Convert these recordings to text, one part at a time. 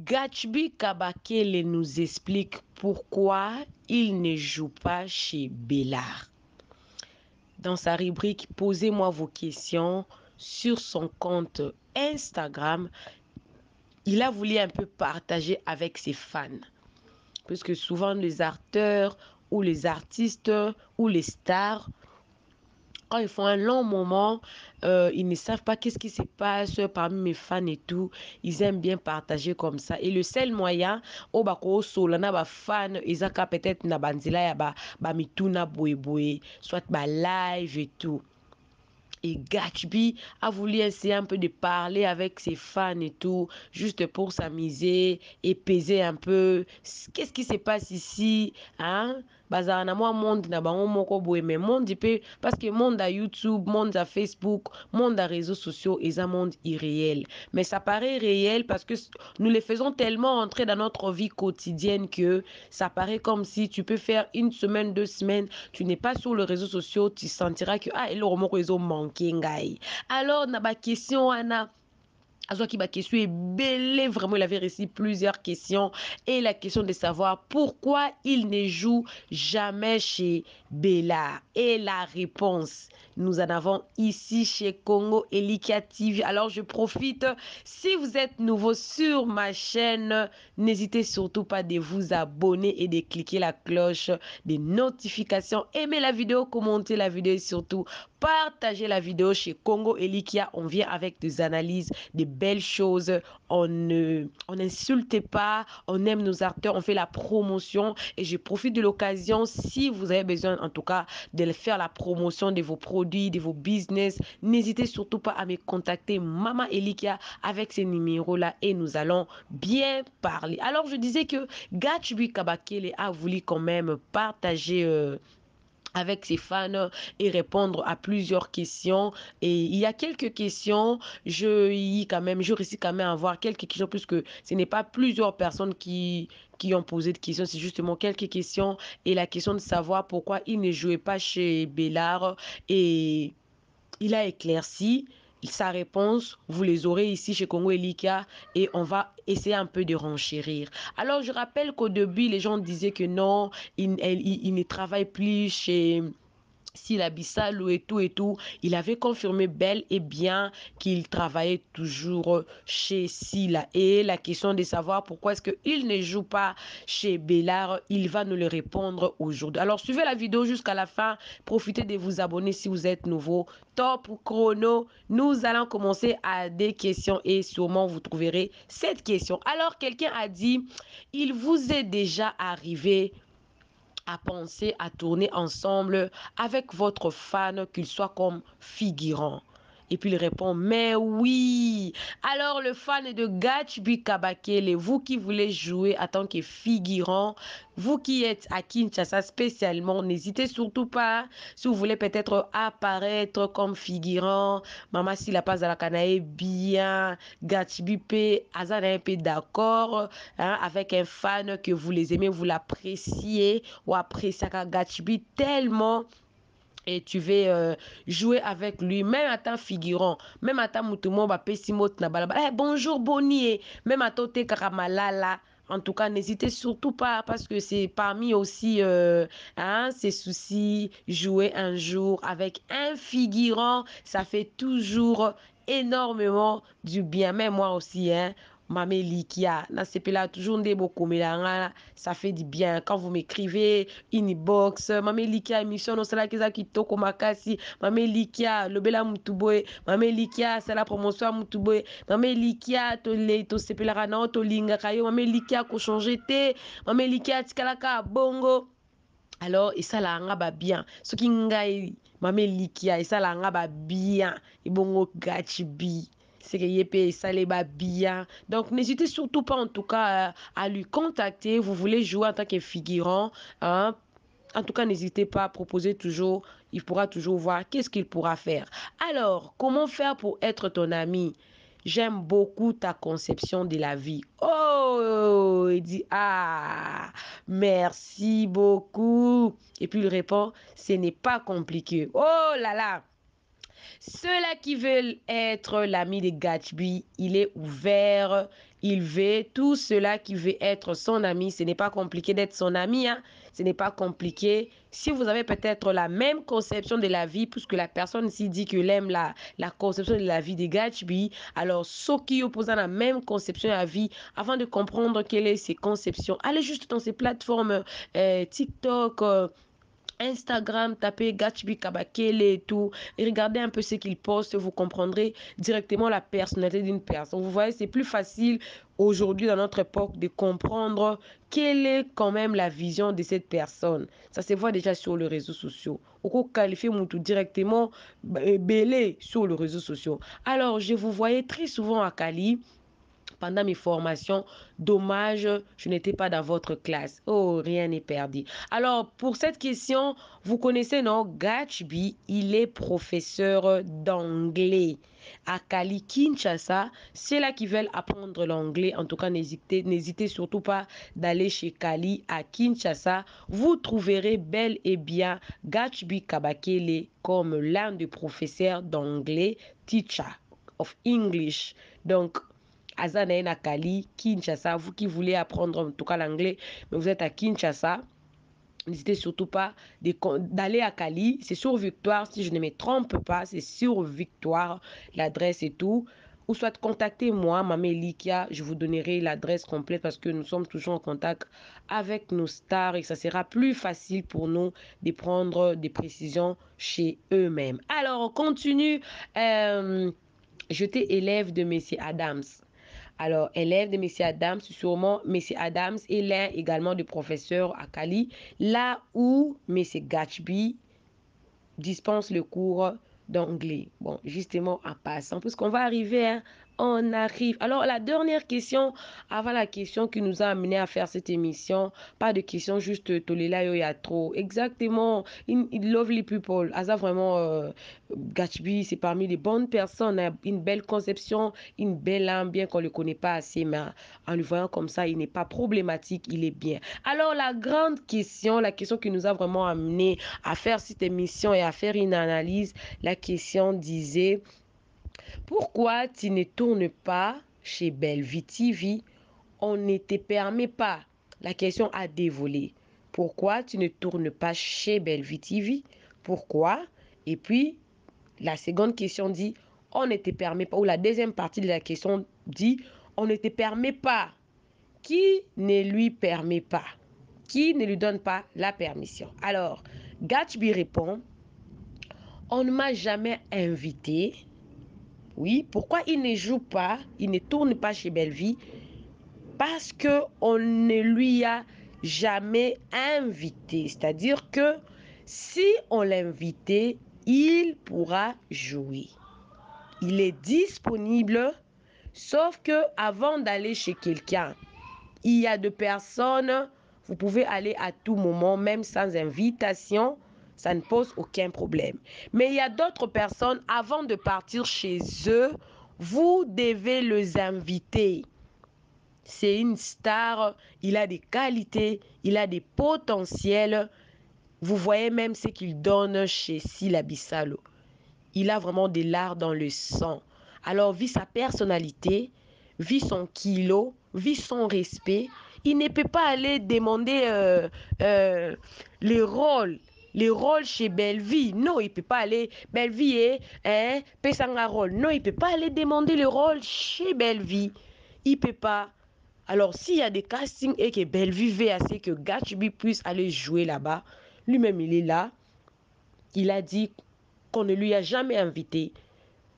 Gatsby Kabakele nous explique pourquoi il ne joue pas chez Bellard. Dans sa rubrique Posez-moi vos questions sur son compte Instagram, il a voulu un peu partager avec ses fans. Parce que souvent les acteurs ou les artistes ou les stars, quand ils font un long moment, ils ne savent pas qu'est-ce qui se passe parmi mes fans et tout. Ils aiment bien partager comme ça. Et le seul moyen, au bako solana ba fan, izaka peut-être na banzila ya ba mituna boue, soit ba live et tout. Et Gatsby a voulu essayer un peu de parler avec ses fans et tout, juste pour s'amuser et peser un peu. Qu'est-ce qui se passe ici? Hein? Bazar moi monde na bango moko boye mais monde peut parce que monde à YouTube, monde à Facebook, monde à réseaux sociaux et un monde irréel. Mais ça paraît réel parce que nous les faisons tellement entrer dans notre vie quotidienne que ça paraît comme si tu peux faire une semaine, 2 semaines, tu n'es pas sur les réseaux sociaux, tu sentiras que ah, et le réseau manqué ngai. Alors, na ba question ana Azo qui question est belle, vraiment il avait reçu plusieurs questions et la question de savoir pourquoi il ne joue jamais chez Bella. Et la réponse, nous en avons ici chez Congo Elikia TV. Alors je profite, si vous êtes nouveau sur ma chaîne, n'hésitez surtout pas de vous abonner et de cliquer la cloche des notifications. Aimez la vidéo, commentez la vidéo et surtout partagez la vidéo chez Congo Elikia. On vient avec des analyses, des belles choses. On n'insulte pas, on aime nos acteurs, on fait la promotion. Et je profite de l'occasion, si vous avez besoin en tout cas de faire la promotion de vos produits, de vos business, n'hésitez surtout pas à me contacter, Maman Elikia, avec ces numéros-là et nous allons bien parler. Alors je disais que Gatsby Kabakele a voulu quand même partager avec ses fans et répondre à plusieurs questions. Et il y a quelques questions, je réussis quand même à avoir quelques questions puisque ce n'est pas plusieurs personnes qui ont posé de questions, c'est justement quelques questions et la question de savoir pourquoi il ne jouait pas chez Bellard et il a éclairci sa réponse, vous les aurez ici chez Congo Elika et on va essayer un peu de renchérir. Alors je rappelle qu'au début les gens disaient que non, il ne travaille plus chez Sila Bissalo et tout, il avait confirmé bel et bien qu'il travaillait toujours chez Sila. Et la question de savoir pourquoi est-ce qu'il ne joue pas chez Bellard, il va nous le répondre aujourd'hui. Alors suivez la vidéo jusqu'à la fin, profitez de vous abonner si vous êtes nouveau. Top chrono, nous allons commencer à des questions et sûrement vous trouverez cette question. Alors quelqu'un a dit, il vous est déjà arrivé à penser à tourner ensemble avec votre fan, qu'il soit comme figurant? Et puis il répond, mais oui. Alors le fan de Gatsby Kabakele, vous qui voulez jouer en tant que figurant, vous qui êtes à Kinshasa spécialement, n'hésitez surtout pas. Si vous voulez peut-être apparaître comme figurant, Maman si la passe à la canaille bien, Gatsby P, Azana un peu d'accord, hein, avec un fan que vous les aimez, vous l'appréciez, ou appréciez Gatsby tellement et tu veux jouer avec lui, même à tant figurant, même à tant moutoumon, bonjour Bonnie, même à tant karamalala. En tout cas, n'hésitez surtout pas parce que c'est parmi aussi hein, ces soucis, jouer un jour avec un figurant, ça fait toujours énormément du bien. Mais moi aussi, hein, Mamé Likia, toujours des beaux ça fait du bien. Quand vous m'écrivez, inbox, Mamé Likia, émission, non, c'est là qu'ils ont quitté Makasi, Mamé Likia, le bela mutuboe, Mamé Likia, c'est la promotion mutuboe, Mamé Likia, to sepela na to linga kayo, Mamé Likia, ko changer te, Mamé Likia, tikalaka bongo. Alors, et ça la nga bien. Ce qui ngai, Mamé Likia, et ça la nga bien. Et bongo Gatsby. C'est que yépé, ça les bien. Donc, n'hésitez surtout pas, en tout cas, à lui contacter. Vous voulez jouer en tant que figurant, hein? En tout cas, n'hésitez pas à proposer toujours. Il pourra toujours voir qu'est-ce qu'il pourra faire. Alors, comment faire pour être ton ami? J'aime beaucoup ta conception de la vie. Oh, il dit, ah, merci beaucoup. Et puis il répond, ce n'est pas compliqué. Oh là là. Ceux-là qui veulent être l'ami de Gatsby, il est ouvert, il veut. Tout cela qui veut être son ami, ce n'est pas compliqué d'être son ami, hein? Ce n'est pas compliqué. Si vous avez peut-être la même conception de la vie, puisque la personne ici dit qu'elle aime la conception de la vie de Gatsby, alors ceux qui opposent la même conception de la vie, avant de comprendre quelles sont ses conceptions, allez juste dans ces plateformes TikTok, Instagram, tapez Gatsby Kabakele et tout, et regardez un peu ce qu'il poste, vous comprendrez directement la personnalité d'une personne. Vous voyez, c'est plus facile aujourd'hui dans notre époque de comprendre quelle est quand même la vision de cette personne. Ça se voit déjà sur les réseaux sociaux. On peut qualifier tout directement belé sur les réseaux sociaux. Alors, je vous voyais très souvent à Cali pendant mes formations. Dommage, je n'étais pas dans votre classe. Oh, rien n'est perdu. Alors, pour cette question, vous connaissez, non? Gatsby, il est professeur d'anglais à Cali, Kinshasa. C'est là qui veulent apprendre l'anglais. En tout cas, n'hésitez surtout pas d'aller chez Cali à Kinshasa. Vous trouverez bel et bien Gatsby Kabakele comme l'un des professeurs d'anglais, teacher of English. Donc, Azanaï à Cali, Kinshasa, vous qui voulez apprendre en tout cas l'anglais, mais vous êtes à Kinshasa, n'hésitez surtout pas d'aller à Cali. C'est sur Victoire, si je ne me trompe pas, c'est sur Victoire, l'adresse et tout. Ou soit contactez-moi, Mamé Likia, je vous donnerai l'adresse complète parce que nous sommes toujours en contact avec nos stars et ça sera plus facile pour nous de prendre des précisions chez eux-mêmes. Alors, on continue. J'étais élève de Messier Adams. Alors, élève de M. Adams, sûrement M. Adams est l'un également de professeur à Cali, là où M. Gatsby dispense le cours d'anglais. Bon, justement, en passant, puisqu'on va arriver, hein, on arrive. Alors, la dernière question, avant la question qui nous a amené à faire cette émission, pas de question juste Tolela yo ya trop. Exactement, in lovely people. Asa vraiment, Gatsby, c'est parmi les bonnes personnes, hein, une belle conception, une belle âme, bien qu'on ne le connaît pas assez, mais en le voyant comme ça, il n'est pas problématique, il est bien. Alors, la grande question, la question qui nous a vraiment amené à faire cette émission et à faire une analyse, la question disait: pourquoi tu ne tournes pas chez Bellevue TV? On ne te permet pas. La question a dévolé. Pourquoi tu ne tournes pas chez Bellevue TV? Pourquoi? Et puis, la seconde question dit: on ne te permet pas. Ou la deuxième partie de la question dit: on ne te permet pas. Qui ne lui permet pas? Qui ne lui donne pas la permission? Alors, Gatsby répond: on ne m'a jamais invité. Oui, pourquoi il ne joue pas, il ne tourne pas chez Bellevue? Parce qu'on ne lui a jamais invité. C'est-à-dire que si on l'invitait, il pourra jouer. Il est disponible, sauf que avant d'aller chez quelqu'un, il y a des personnes, vous pouvez aller à tout moment, même sans invitation, ça ne pose aucun problème. Mais il y a d'autres personnes, avant de partir chez eux, vous devez les inviter. C'est une star, il a des qualités, il a des potentiels. Vous voyez même ce qu'il donne chez Sila Bissalo. Il a vraiment de l'art dans le sang. Alors, vu sa personnalité, vu son kilo, vu son respect, il ne peut pas aller demander les rôles chez Bellevue. Non, il ne peut pas aller. Bellevue est Pesanga rôle. Non, il ne peut pas aller demander le rôle chez Bellevue. Il ne peut pas. Alors, s'il y a des castings et que Bellevue veut assez que Gatsby puisse aller jouer là-bas, lui-même, il est là. Il a dit qu'on ne lui a jamais invité.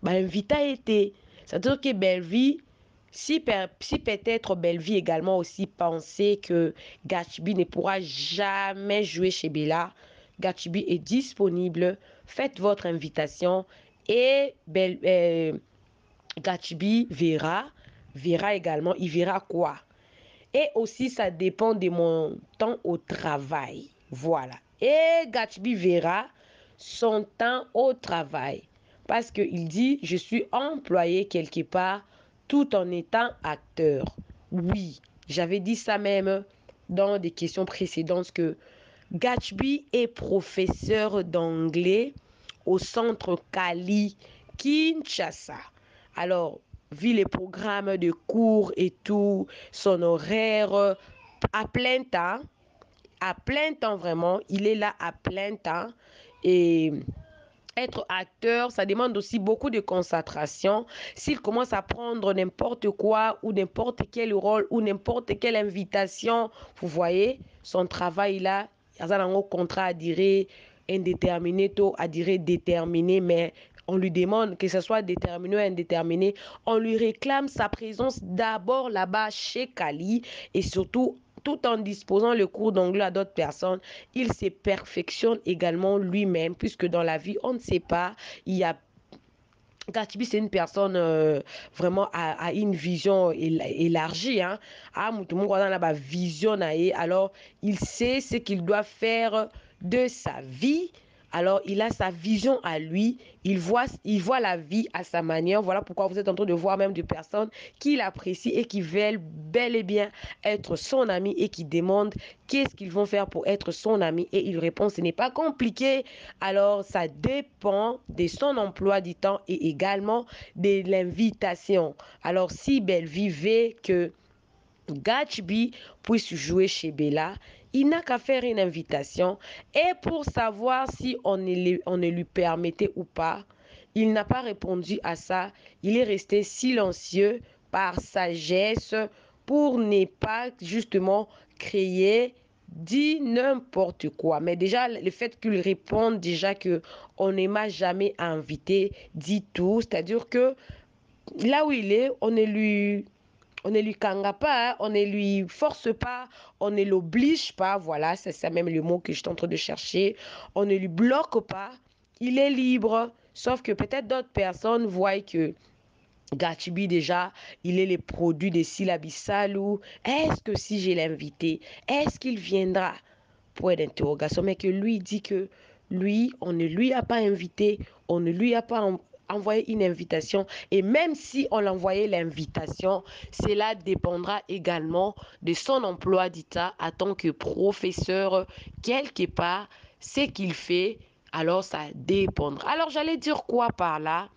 Bah, invité a été. C'est-à-dire que Bellevue, si peut-être Bellevue également aussi pensait que Gatsby ne pourra jamais jouer chez Bella, Gatsby est disponible. Faites votre invitation et Gatsby verra également. Il verra quoi? Et aussi, ça dépend de mon temps au travail. Voilà. Et Gatsby verra son temps au travail. Parce qu'il dit: je suis employé quelque part tout en étant acteur. Oui, j'avais dit ça même dans des questions précédentes que Gatsby est professeur d'anglais au centre Cali, Kinshasa. Alors, vu les programmes de cours et tout, son horaire à plein temps vraiment, il est là à plein temps et être acteur, ça demande aussi beaucoup de concentration. S'il commence à prendre n'importe quoi ou n'importe quel rôle ou n'importe quelle invitation, vous voyez, son travail là, il y a un contrat à durée indéterminée, à durée déterminée, mais on lui demande que ce soit déterminé ou indéterminé. On lui réclame sa présence d'abord là-bas chez Kali et surtout tout en disposant le cours d'anglais à d'autres personnes, il se perfectionne également lui-même, puisque dans la vie, on ne sait pas, il y a Gatsby, c'est une personne vraiment à une vision élargie. Hein. Tout le monde a une vision. Alors, il sait ce qu'il doit faire de sa vie. Alors, il a sa vision à lui. Il voit la vie à sa manière. Voilà pourquoi vous êtes en train de voir même des personnes qui l'apprécient et qui veulent bel et bien être son ami et qui demandent qu'est-ce qu'ils vont faire pour être son ami. Et il répond, ce n'est pas compliqué. Alors, ça dépend de son emploi du temps et également de l'invitation. Alors, si Belleville veut que Gatsby puisse jouer chez Bella, il n'a qu'à faire une invitation et pour savoir si on ne lui permettait ou pas, il n'a pas répondu à ça. Il est resté silencieux par sagesse pour ne pas justement créer dit n'importe quoi. Mais déjà, le fait qu'il réponde déjà que on ne m'a jamais invité, dit tout. C'est-à-dire que là où il est, on ne lui kanga pas, hein, on ne lui force pas, on ne l'oblige pas, voilà, c'est ça même le mot que je suis en train de chercher. On ne lui bloque pas, il est libre. Sauf que peut-être d'autres personnes voient que Gatsby déjà, il est le produit de Syllabi Salou. Est-ce que si je l'invité, est-ce qu'il viendra? Point d'interrogation, mais que lui dit que lui, on ne lui a pas invité, on ne lui a pas envoyé une invitation. Et même si on l'envoyait l'invitation, cela dépendra également de son emploi d'État en tant que professeur quelque part, ce qu'il fait, alors ça dépendra. Alors j'allais dire quoi par là?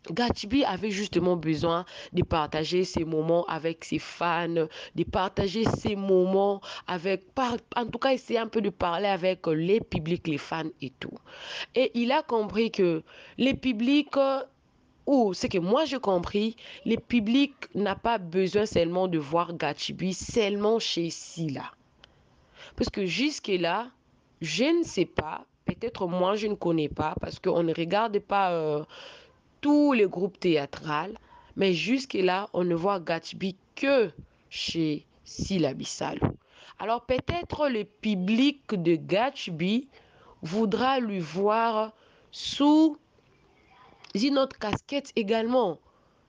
Gatsby avait justement besoin de partager ses moments avec ses fans, de partager ses moments avec, en tout cas, essayer un peu de parler avec les publics, les fans et tout. Et il a compris que les publics, ou ce que moi j'ai compris, les publics n'a pas besoin seulement de voir Gatsby seulement chez Silla. Parce que jusque-là, je ne sais pas, peut-être moi je ne connais pas, parce qu'on ne regarde pas tous les groupes théâtrales, mais jusque-là, on ne voit Gatsby que chez Syllabi Salou. Alors peut-être le public de Gatsby voudra lui voir sous une autre casquette également,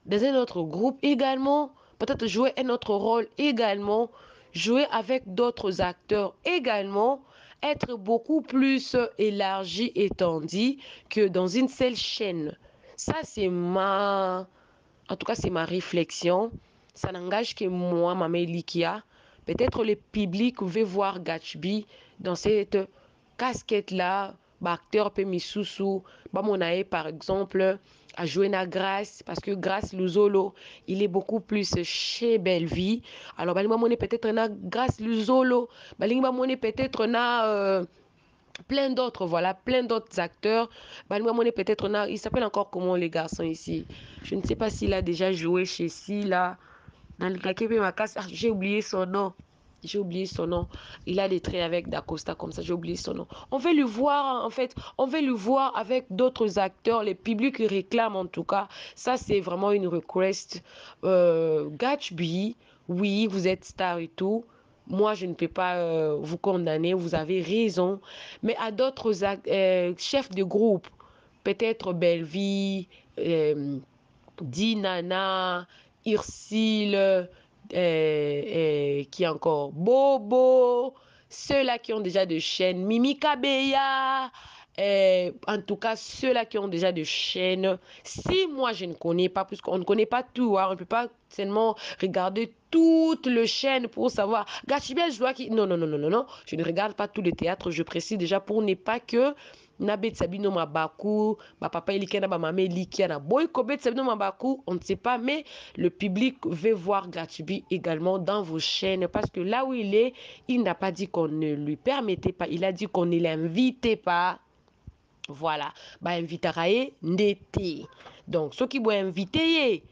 dans un autre groupe également, peut-être jouer un autre rôle également, jouer avec d'autres acteurs également, être beaucoup plus élargi, étendu que dans une seule chaîne. Ça, en tout cas, c'est ma réflexion. Ça n'engage que moi, Mamé Likia. Peut-être le public veut voir Gatsby dans cette casquette-là, acteur Pemisusu, Bamonae par exemple, a joué na Grâce, parce que Grâce Luzolo, il est beaucoup plus chez Belleville. Alors, Balinga Mone peut-être na Grâce Luzolo, Balinga Mone peut-être na plein d'autres, voilà, plein d'autres acteurs. Balinga Mone peut-être na, il s'appelle encore comment les garçons ici? Je ne sais pas s'il a déjà joué chez Silla. J'ai oublié son nom. J'ai oublié son nom. Il a des traits avec Dacosta comme ça. J'ai oublié son nom. On veut le voir, en fait. On veut le voir avec d'autres acteurs. Les publics réclament, en tout cas. Ça, c'est vraiment une request. Gatsby, oui, vous êtes star et tout. Moi, je ne peux pas vous condamner. Vous avez raison. Mais à d'autres chefs de groupe, peut-être Belleville, Dinana, Ursule, qui encore Bobo, ceux-là qui ont déjà de chaînes, Mimi Kabeya, en tout cas ceux-là qui ont déjà de chaînes. Si moi je ne connais pas, puisqu'on ne connaît pas tout, hein, on ne peut pas seulement regarder toute le chaîne pour savoir. Gachibel, je vois qui. Non, non, non, non, non, non. Je ne regarde pas tout le théâtre, je précise déjà pour ne pas que na bet sabino mabaku, ba papa Elikia na ba maman Elikia na boy ko bet sabino mabaku, on ne sait pas, mais le public veut voir Gatoubi également dans vos chaînes parce que là où il n'a pas dit qu'on ne lui permettait pas, il a dit qu'on ne l'invitait pas. Voilà, bah inviteraye ndete. Donc, ceux qui vont inviter,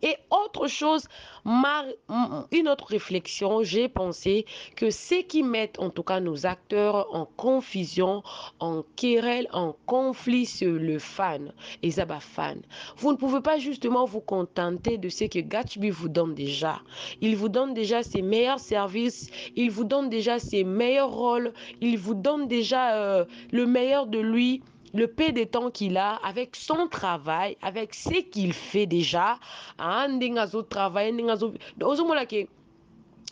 et autre chose, une autre réflexion, j'ai pensé que ceux qui mettent en tout cas nos acteurs en confusion, en querelle, en conflit sur le fan, et Zaba fan, vous ne pouvez pas justement vous contenter de ce que Gatoubi vous donne déjà. Il vous donne déjà ses meilleurs services, il vous donne déjà ses meilleurs rôles, il vous donne déjà le meilleur de lui, le peu de temps qu'il a, avec son travail, avec ce qu'il fait déjà.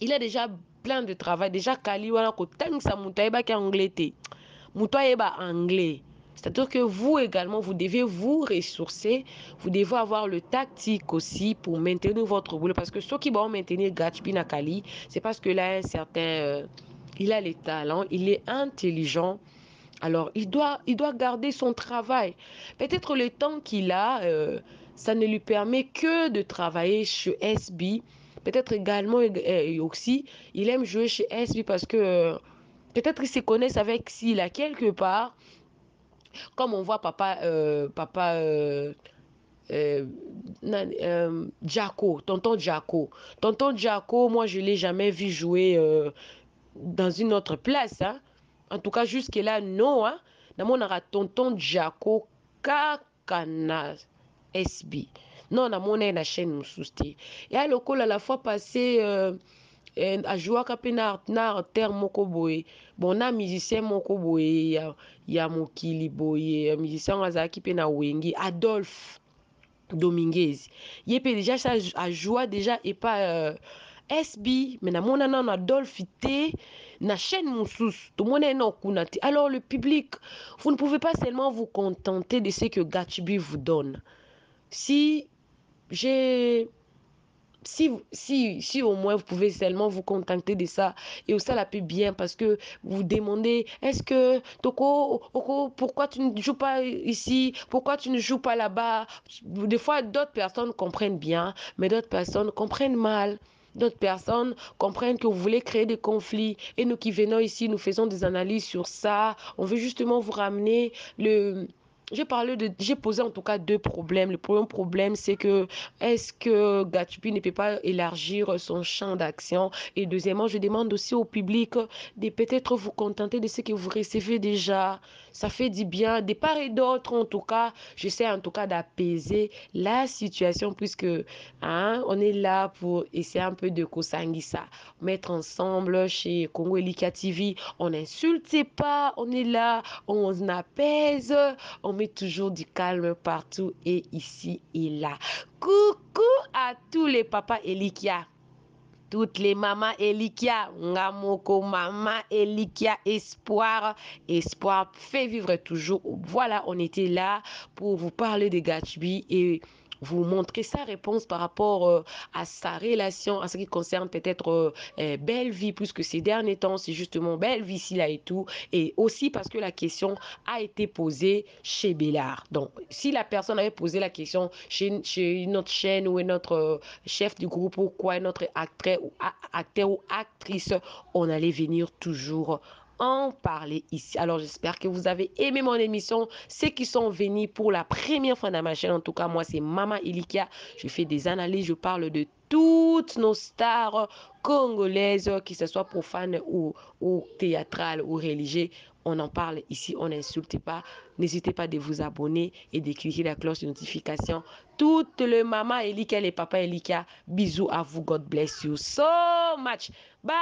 Il a déjà plein de travail. Déjà, Kali, anglais. C'est-à-dire que vous également, vous devez vous ressourcer, vous devez avoir le tactique aussi pour maintenir votre boulot. Parce que ceux qui vont maintenir Gatoubi Nakali, c'est parce que là, un certain, il a les talents, il est intelligent. Alors, il doit garder son travail. Peut-être le temps qu'il a, ça ne lui permet que de travailler chez SB. Peut-être également aussi, il aime jouer chez SB parce que peut-être qu'ils se connaissent avec Silla quelque part. Comme on voit Jaco, tonton Jaco. Tonton Jaco, moi, je ne l'ai jamais vu jouer dans une autre place. Hein. En tout cas, jusque-là, non. Hein. Dans mon tonton Jaco, Kakana SB. Non, na mon na chaîne Mousousti. Et à l'école, à la fois passé, a joué na terre moko boye. Bon, na musicien moko boye, ya mokili boye, musicien azaki pe na wengi, Adolphe Dominguez. Il est déjà ça a joué déjà et pas SB, mais na mona nan Adolphe té na chaîne Moussous. Tout le monde est non kunati. Alors le public, vous ne pouvez pas seulement vous contenter de ce que Gatoubi vous donne. Si j'ai si au moins vous pouvez seulement vous contenter de ça et ça la peut bien parce que vous demandez est-ce que Toko pourquoi tu ne joues pas ici, pourquoi tu ne joues pas là-bas. Des fois d'autres personnes comprennent bien mais d'autres personnes comprennent mal. D'autres personnes comprennent que vous voulez créer des conflits et nous qui venons ici, nous faisons des analyses sur ça. On veut justement vous ramener le... J'ai posé en tout cas deux problèmes. Le premier problème, c'est que est-ce que Gatoubi ne peut pas élargir son champ d'action? Et deuxièmement, je demande aussi au public de peut-être vous contenter de ce que vous recevez déjà. Ça fait du bien. De part et d'autre, en tout cas, j'essaie en tout cas d'apaiser la situation puisque hein, on est là pour essayer un peu de Kosangisa, mettre ensemble chez Congo Elika TV. On n'insulte pas, on est là, on apaise, on met toujours du calme partout et ici et là. Coucou à tous les papas Elikia, toutes les mamans Elikia, Ngamoko, maman Elikia, espoir, espoir fait vivre toujours. Voilà, on était là pour vous parler de Gatoubi et vous montrer sa réponse par rapport à sa relation, à ce qui concerne peut-être Belle Vie, puisque ces derniers temps, c'est justement Belle Vie ici, là et tout. Et aussi parce que la question a été posée chez Bélard. Donc, si la personne avait posé la question chez notre chaîne ou notre chef du groupe ou quoi, notre acteur ou actrice, on allait venir toujours en parler ici. Alors j'espère que vous avez aimé mon émission. Ceux qui sont venus pour la première fois dans ma chaîne, en tout cas moi c'est Maman Elikia. Je fais des analyses, je parle de toutes nos stars congolaises, que ce soit profanes ou théâtrales ou religieuses. On en parle ici, on n'insulte pas. N'hésitez pas de vous abonner et de cliquer la cloche de notification. Toutes les mamans Elikia, les papas Elikia, bisous à vous. God bless you so much. Bye.